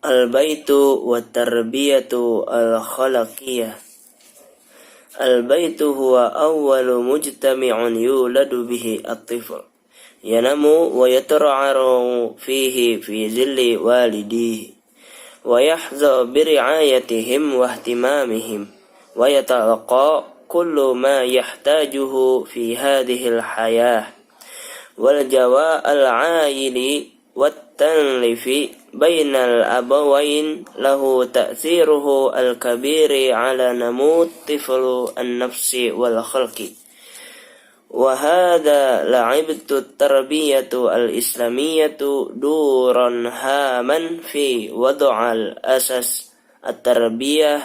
Al-baitu wa tarbiyatu al-khalaqiyah. Al-baitu huwa awwalu mujtami'un yuladu bihi at-tifl. Yanamu wa yatar'aru fihi fi zilli walidihi. Wa yahza biri'ayatihim wa ihtimamihim. Wa yatalaqa kullu ma yahtajuhu fi hadhihi al-hayah. Wal jawa al-'aili wat-tanlifi bainal abawain lahu ta'thiruhu al-kabiri ala namut tiflu an-nafsi wal khalqi. Wa hadha la'ibtu tarbiyatu al-islamiyatu duran haman fi wad'al asas at-tarbiyah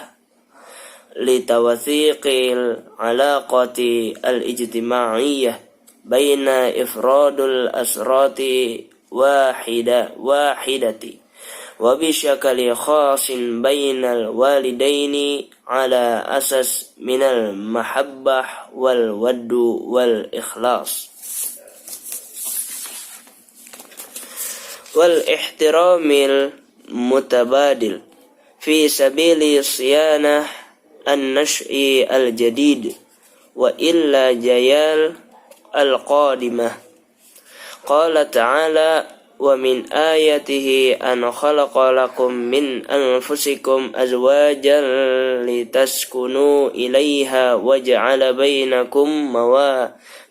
litawathiqil alaqati al-ijtima'iyyah baina ifradul asrati wahidati wa bishakali khasin bainal walidaini ala asas minal mahabbah wal waddu wal ikhlas wal ihtiramil mutabadil fi sabili siyanah an-nash'i al-jadid wa illa jayal al-qadimah. Qala ta'ala wa min ayatihi an khalaqa lakum min anfusikum azwajan litaskunu ilaiha waj'ala bainakum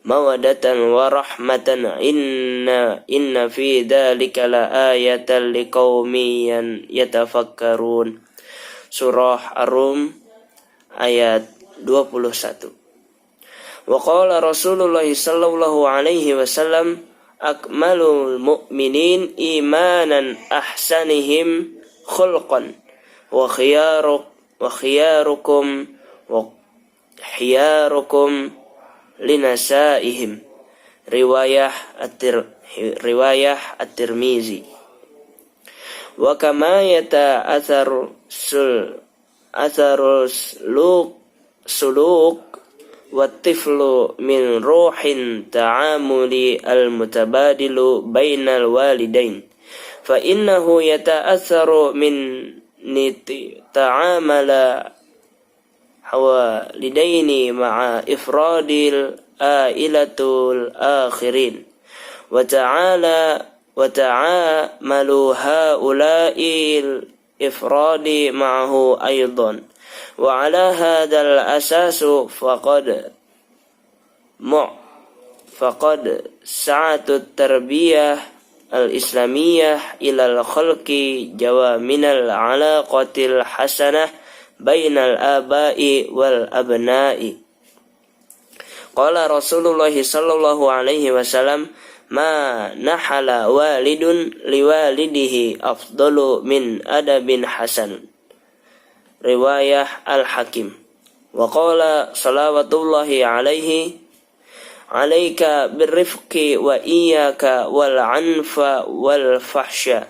mawaddatan wa rahmatan inna fi dhalika la ayatan liqaumin yatafakkarun. Surah Ar-Rum ayat 21. Wa qala Rasulullah sallallahu alaihi wasallam akmalul mu'minin imanan ahsanihim khulqan wa khiyarukum linasaihim. Riwayah At-Tirmizi. Wa kama yata'atharu suluk wattiflu min ruhin ta'amuli al-mutabadilu bainal walidain fa innahu yata'atharu min niti ta'amala hawalidaini ma'a ifradil ailatul akhirin wa ta'amalu haula'il ifradi ma'ahu aydan. Wa ala hadzal asasu faqad sa'atut tarbiyah al-islamiyah ilal khalqi jawaminal alaqatil hasanah bainal abai wal abna'i. Qala Rasulullah sallallahu alaihi wasallam ma nahala walidun liwalidihi afdalu min adabin hasan. Riwayah Al-Hakim. Wa qala salawatullahi alaihi alaika birrifqi wa iyyaka wal anfa wal fahsya.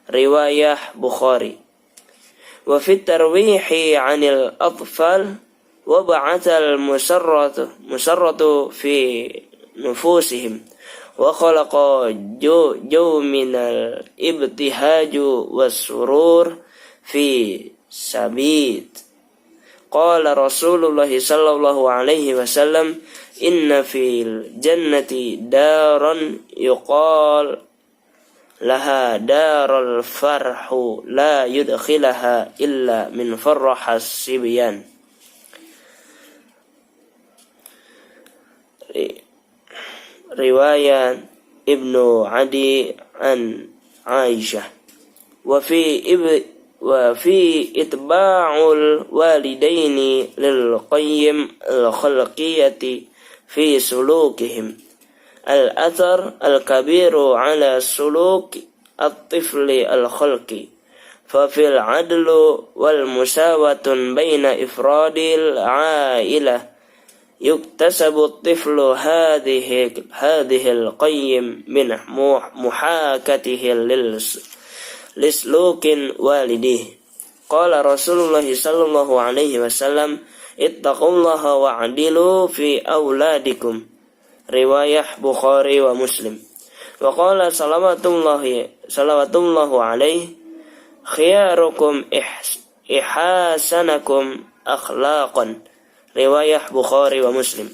Riwayah Bukhari. Wa fit tarwihi 'anil atfal wa ba'athal musarratu fi nufusihim wa khalaqa minal ibtihaju was surur fi sabit. Qala Rasulullah sallallahu alaihi wasallam inna fil jannati daran yuqal laha darul farhu la yudkhilaha illa min farrahas sibyan. Riwayat Ibnu Adi an Aisyah. Wa fi itba'ul walidaini lil qayyim al khalqiyati fi sulukihim al-athar al-kabiru ala suluk at-tifli al-khalqi fa fil adlu wal musawatun baina ifradil ailah yuktasabu at-tiflu hadhihi al-qayyim min muhakatihi lislukin walidih. Qala Rasulullah sallallahu alaihi wasallam ittaqullaha wa'dilu fi auladikum. Riwayah Bukhari wa Muslim. Wa qala salawatullahi alaihi khiyarukum ihasanakum akhlaqan. Riwayah Bukhari wa Muslim.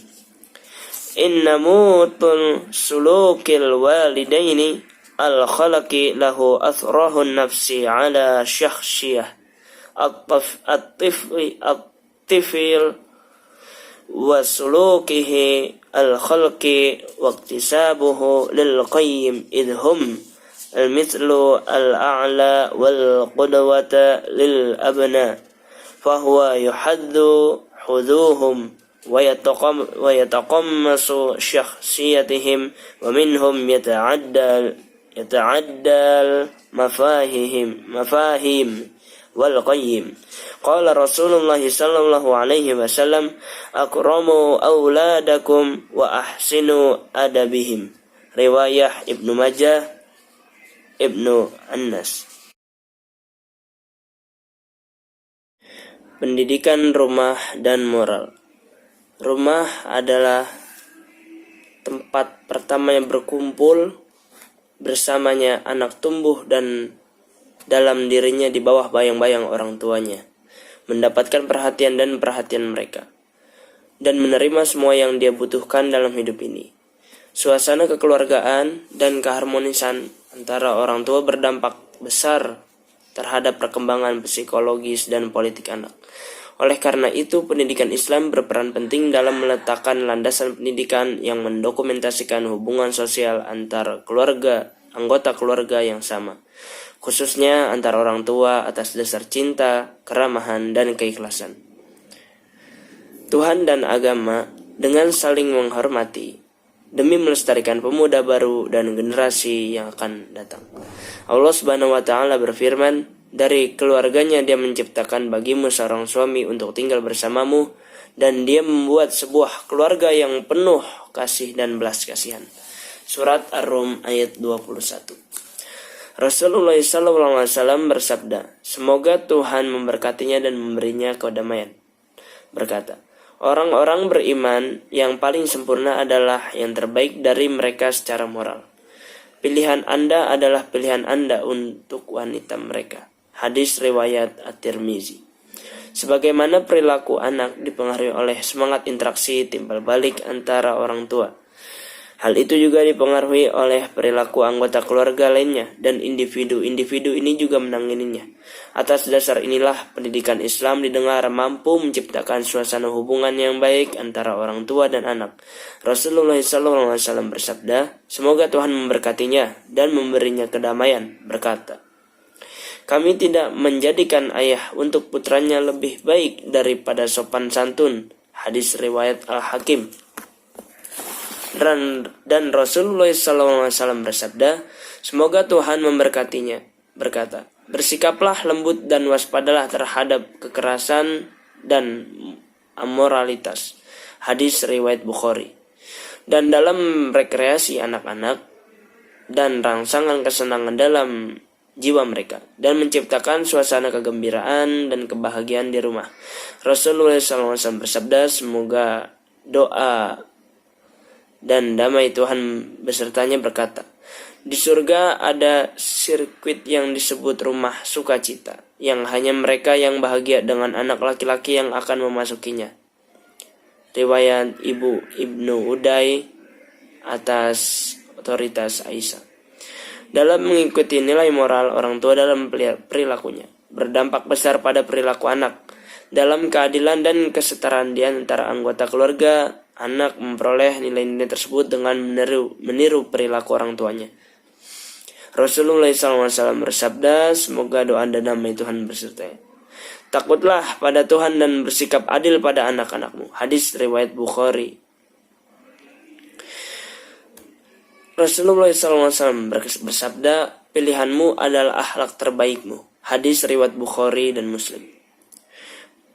Inna mutul sulukil walidaini al-khalaqi lahu athrahun nafsi ala syakhsiyah at-tifil wa sulukihi al-khalqi wa iktisabuhu lil qayyim idhum al-mithlu al-a'la wal qudwata lil abna fahuwa yuhaddu huduhum wa yataqammasu syakhsiyatihim wa minhum yata'addal mafahim wal qayyim. Qala Rasulullah sallallahu alaihi wasallam akramu auladakum wa ahsinu adabihim. Riwayah Ibnu Majah, Ibnu Annas. Pendidikan rumah dan moral. Rumah adalah tempat pertama yang berkumpul bersamanya anak tumbuh dan dalam dirinya di bawah bayang-bayang orang tuanya, mendapatkan perhatian mereka, dan menerima semua yang dia butuhkan dalam hidup ini. Suasana kekeluargaan dan keharmonisan antara orang tua berdampak besar terhadap perkembangan psikologis dan politik anak. Oleh karena itu, pendidikan Islam berperan penting dalam meletakkan landasan pendidikan yang mendokumentasikan hubungan sosial antar anggota keluarga yang sama, khususnya antar orang tua atas dasar cinta, keramahan, dan keikhlasan. Tuhan dan agama dengan saling menghormati demi melestarikan pemuda baru dan generasi yang akan datang. Allah Subhanahu wa taala berfirman, dari keluarganya dia menciptakan bagimu seorang suami untuk tinggal bersamamu, dan dia membuat sebuah keluarga yang penuh kasih dan belas kasihan. Surat Ar-Rum ayat 21. Rasulullah SAW bersabda, semoga Tuhan memberkatinya dan memberinya kedamaian. Berkata, orang-orang beriman yang paling sempurna adalah yang terbaik dari mereka secara moral. Pilihan Anda adalah pilihan Anda untuk wanita mereka. Hadis riwayat At-Tirmizi. Sebagaimana perilaku anak dipengaruhi oleh semangat interaksi timbal balik antara orang tua, hal itu juga dipengaruhi oleh perilaku anggota keluarga lainnya, dan individu-individu ini juga menangininya. Atas dasar inilah pendidikan Islam didengar mampu menciptakan suasana hubungan yang baik antara orang tua dan anak. Rasulullah SAW bersabda, semoga Tuhan memberkatinya dan memberinya kedamaian, berkata, kami tidak menjadikan ayah untuk putranya lebih baik daripada sopan santun. Hadis riwayat Al-Hakim. Dan Rasulullah SAW bersabda, semoga Tuhan memberkatinya, berkata, bersikaplah lembut dan waspadalah terhadap kekerasan dan amoralitas. Hadis riwayat Bukhari. Dan dalam rekreasi anak-anak dan rangsangan kesenangan dalam jiwa mereka, dan menciptakan suasana kegembiraan dan kebahagiaan di rumah. Rasulullah SAW bersabda, semoga doa dan damai Tuhan besertanya berkata, di surga ada sirkuit yang disebut rumah sukacita, yang hanya mereka yang bahagia dengan anak laki-laki yang akan memasukinya. Riwayat Ibnu Uday atas otoritas Aisyah. Dalam mengikuti nilai moral orang tua dalam perilakunya, berdampak besar pada perilaku anak. Dalam keadilan dan kesetaraan di antara anggota keluarga, anak memperoleh nilai-nilai tersebut dengan meniru perilaku orang tuanya. Rasulullah SAW bersabda, semoga doa dan damai Tuhan bersertai. Takutlah pada Tuhan dan bersikap adil pada anak-anakmu. Hadis riwayat Bukhari. Rasulullah SAW bersabda, pilihanmu adalah akhlak terbaikmu. Hadis riwayat Bukhari dan Muslim.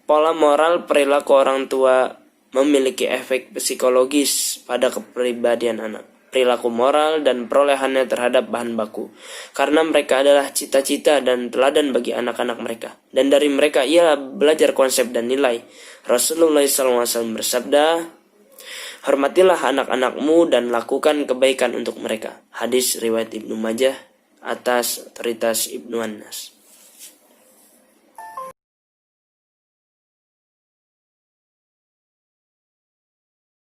Pola moral perilaku orang tua memiliki efek psikologis pada kepribadian anak, perilaku moral dan perolehannya terhadap bahan baku, karena mereka adalah cita-cita dan teladan bagi anak-anak mereka, dan dari mereka ialah belajar konsep dan nilai. Rasulullah SAW bersabda, hormatilah anak-anakmu dan lakukan kebaikan untuk mereka. Hadis riwayat Ibnu Majah atas otoritas Ibnu Annas.